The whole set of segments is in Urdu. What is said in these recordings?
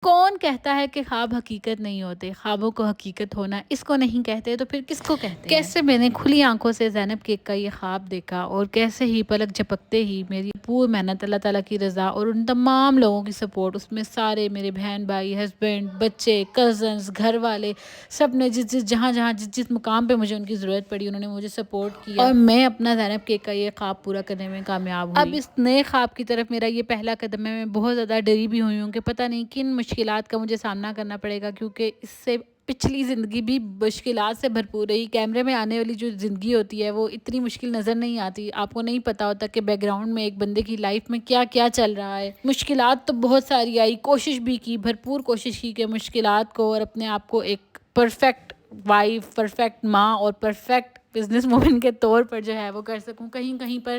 کون کہتا ہے کہ خواب حقیقت نہیں ہوتے؟ خوابوں کو حقیقت ہونا اس کو نہیں کہتے تو پھر کس کو کہتے ہیں؟ کیسے میں نے کھلی آنکھوں سے زینب کیک کا یہ خواب دیکھا اور کیسے ہی پلک جھپکتے ہی میری پور محنت، اللہ تعالیٰ کی رضا اور ان تمام لوگوں کی سپورٹ، اس میں سارے میرے بہن بھائی، ہسبینڈ، بچے، کزنز، گھر والے، سب نے جس مقام پہ مجھے ان کی ضرورت پڑی انہوں نے مجھے سپورٹ کیا اور میں اپنا زینب کیک کا یہ خواب پورا کرنے میں کامیاب ہوئی۔ اب اس نئے خواب کی طرف میرا یہ پہلا قدم ہے۔ میں بہت زیادہ ڈری بھی ہوئی ہوں کہ پتہ نہیں کن مشکلات کا مجھے سامنا کرنا پڑے گا، کیونکہ اس سے پچھلی زندگی بھی مشکلات سے بھرپور رہی۔ کیمرے میں آنے والی جو زندگی ہوتی ہے وہ اتنی مشکل نظر نہیں آتی، آپ کو نہیں پتا ہوتا کہ بیک گراؤنڈ میں ایک بندے کی لائف میں کیا کیا چل رہا ہے۔ مشکلات تو بہت ساری آئی، کوشش بھی کی، بھرپور کوشش کی کہ مشکلات کو اور اپنے آپ کو ایک پرفیکٹ وائف، پرفیکٹ ماں اور پرفیکٹ بزنس وومن کے طور پر جو ہے وہ کر سکوں۔ کہیں کہیں پر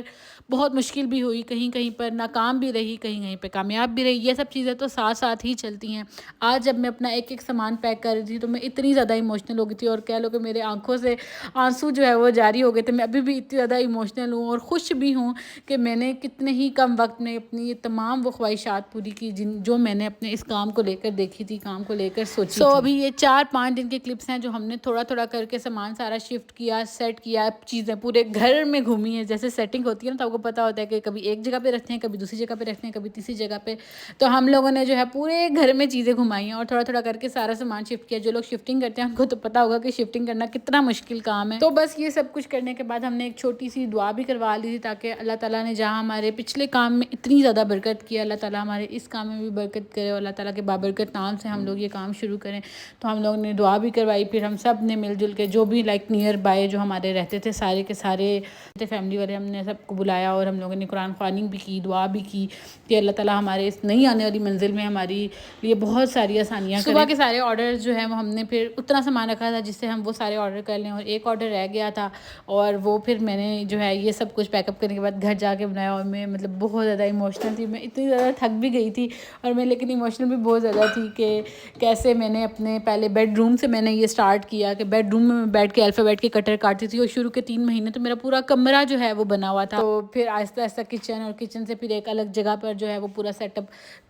بہت مشکل بھی ہوئی، کہیں کہیں پر ناکام بھی رہی، کہیں کہیں پہ کامیاب بھی رہی۔ یہ سب چیزیں تو ساتھ ساتھ ہی چلتی ہیں۔ آج جب میں اپنا ایک ایک سامان پیک کر رہی تھی تو میں اتنی زیادہ ایموشنل ہو گئی تھی، اور کہہ لو کہ میرے آنکھوں سے آنسو جو ہے وہ جاری ہو گئے تھے۔ میں ابھی بھی اتنی زیادہ ایموشنل ہوں اور خوش بھی ہوں کہ میں نے کتنے ہی کم وقت میں اپنی یہ تمام وہ خواہشات پوری کی جو میں نے اپنے اس کام کو لے کر دیکھی تھی، کام کو لے کر سوچی تھی۔ ابھی یہ 4-5 دن کے کلپس ہیں جو ہم نے تھوڑا تھوڑا کر کے سامان سارا شفٹ کیا، سیٹ کیا، چیزیں پورے گھر میں گھومی ہیں۔ جیسے سیٹنگ ہوتی ہے نا تو آپ کو پتا ہوتا ہے کہ کبھی ایک جگہ پہ رکھتے ہیں، کبھی دوسری جگہ پہ رکھتے ہیں، کبھی تیسری جگہ پہ۔ تو ہم لوگوں نے جو ہے پورے گھر میں چیزیں گھمائی ہیں اور تھوڑا تھوڑا کر کے سارا سامان شفٹ کیا۔ جو لوگ شفٹنگ کرتے ہیں ان کو تو پتا ہوگا کہ شفٹنگ کرنا کتنا مشکل کام ہے۔ تو بس یہ سب کچھ کرنے کے بعد ہم نے ایک چھوٹی سی دعا بھی کروا لی تھی تاکہ اللہ تعالیٰ نے جہاں ہمارے پچھلے کام میں اتنی زیادہ برکت کی، اللہ تعالیٰ ہمارے اس کام میں بھی برکت کرے اور اللہ تعالیٰ کے بابرکت نام سے ہم لوگ یہ کام شروع کریں۔ تو ہم لوگوں نے دعا بھی کروائی، پھر ہم سب نے مل جل کے جو بھی لائک نیئر بائی جو ہمارے رہتے تھے سارے کے سارے فیملی والے، ہم نے سب کو بلایا اور ہم لوگوں نے قرآن خوانی بھی کی، دعا بھی کی کہ اللہ تعالیٰ ہمارے اس نئی آنے والی منزل میں ہماری لیے بہت ساری آسانیاں کریں۔ صبح کے سارے آرڈرز جو ہیں وہ ہم نے پھر اتنا سامان رکھا تھا جس سے ہم وہ سارے آرڈر کر لیں، اور ایک آرڈر رہ گیا تھا اور وہ پھر میں نے جو ہے یہ سب کچھ پیک اپ کرنے کے بعد گھر جا کے بنایا، اور میں مطلب بہت زیادہ ایموشنل تھی۔ میں اتنی زیادہ تھک بھی گئی تھی اور میں لیکن ایموشنل بھی بہت زیادہ تھی کہ کیسے میں نے اپنے پہلے بیڈ روم سے میں نے یہ سٹارٹ کیا کہ بیڈ روم میں بیٹھ کے الفابیٹ کے کٹر کاٹتی تھی، اور شروع کے 3 مہینے تو میرا پورا کمرہ جو ہے وہ بنا ہوا تھا۔ تو پھر آہستہ آہستہ کچن، اور کچن سے پھر ایک الگ جگہ پر جو ہے وہ پورا سیٹ اپ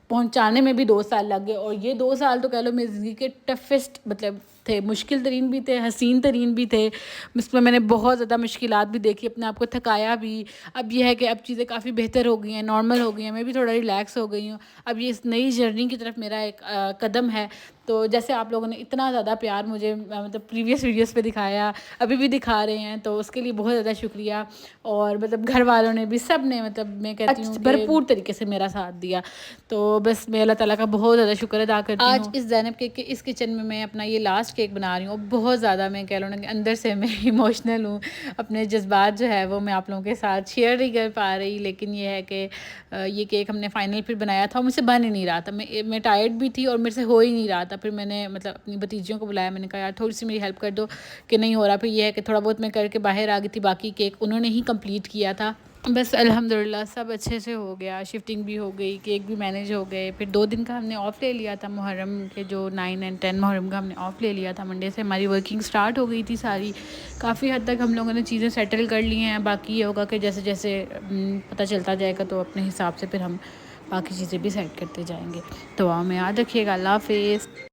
پہنچانے میں بھی 2 سال لگ گئے، اور یہ 2 سال تو کہہ لو میری زندگی کے ٹفسٹ مطلب تھے، مشکل ترین بھی تھے، حسین ترین بھی تھے۔ اس میں میں نے بہت زیادہ مشکلات بھی دیکھی، اپنے آپ کو تھکایا بھی۔ اب یہ ہے کہ اب چیزیں کافی بہتر ہو گئی ہیں، نارمل ہو گئی ہیں، میں بھی تھوڑا ریلیکس ہو گئی ہوں۔ اب یہ اس نئی جرنی کی طرف میرا ایک قدم ہے۔ تو جیسے آپ لوگوں نے اتنا زیادہ پیار مجھے مطلب پریویس ویڈیوز پہ دکھایا، ابھی بھی دکھا رہے ہیں، تو اس کے لیے بہت زیادہ شکریہ۔ اور مطلب گھر والوں نے بھی، سب نے مطلب میں کہتی ہوں بھرپور طریقے سے میرا ساتھ دیا۔ تو بس میں اللہ تعالیٰ کا بہت زیادہ شکر ادا کرتی ہوں۔ آج اس زینب کیک کے اس کچن میں میں اپنا یہ لاسٹ کیک بنا رہی ہوں، بہت زیادہ میں کہہ لوں نا کہ اندر سے میں ایموشنل ہوں۔ اپنے جذبات جو ہے وہ میں آپ لوگوں کے ساتھ شیئر نہیں کر پا رہی، لیکن یہ ہے کہ یہ کیک ہم نے فائنل پھر بنایا تھا، مجھ سے بن ہی نہیں رہا تھا، میں ٹائرڈ بھی تھی اور میرے سے ہو ہی نہیں رہا تھا۔ پھر میں نے مطلب اپنی بھتیجیوں کو بلایا، میں نے کہا یار تھوڑی سی میری ہیلپ کر دو کہ نہیں ہو رہا۔ پھر یہ ہے کہ تھوڑا بہت میں کر کے باہر آ گئی تھی، باقی کیک انہوں نے ہی کمپلیٹ کیا تھا۔ بس الحمدللہ سب اچھے سے ہو گیا، شفٹنگ بھی ہو گئی، کیک بھی مینیج ہو گئے۔ پھر 2 دن کا ہم نے آف لے لیا تھا، محرم کے جو 9 اور 10 محرم کا ہم نے آف لے لیا تھا۔ منڈے سے ہماری ورکنگ سٹارٹ ہو گئی تھی ساری، کافی حد تک ہم لوگوں نے چیزیں سیٹل کر لی ہیں۔ باقی یہ ہوگا کہ جیسے جیسے پتہ چلتا جائے گا تو اپنے حساب سے پھر ہم باقی چیزیں بھی سیٹ کرتے جائیں گے۔ دعا میں یاد رکھیے گا۔ اللہ حافظ۔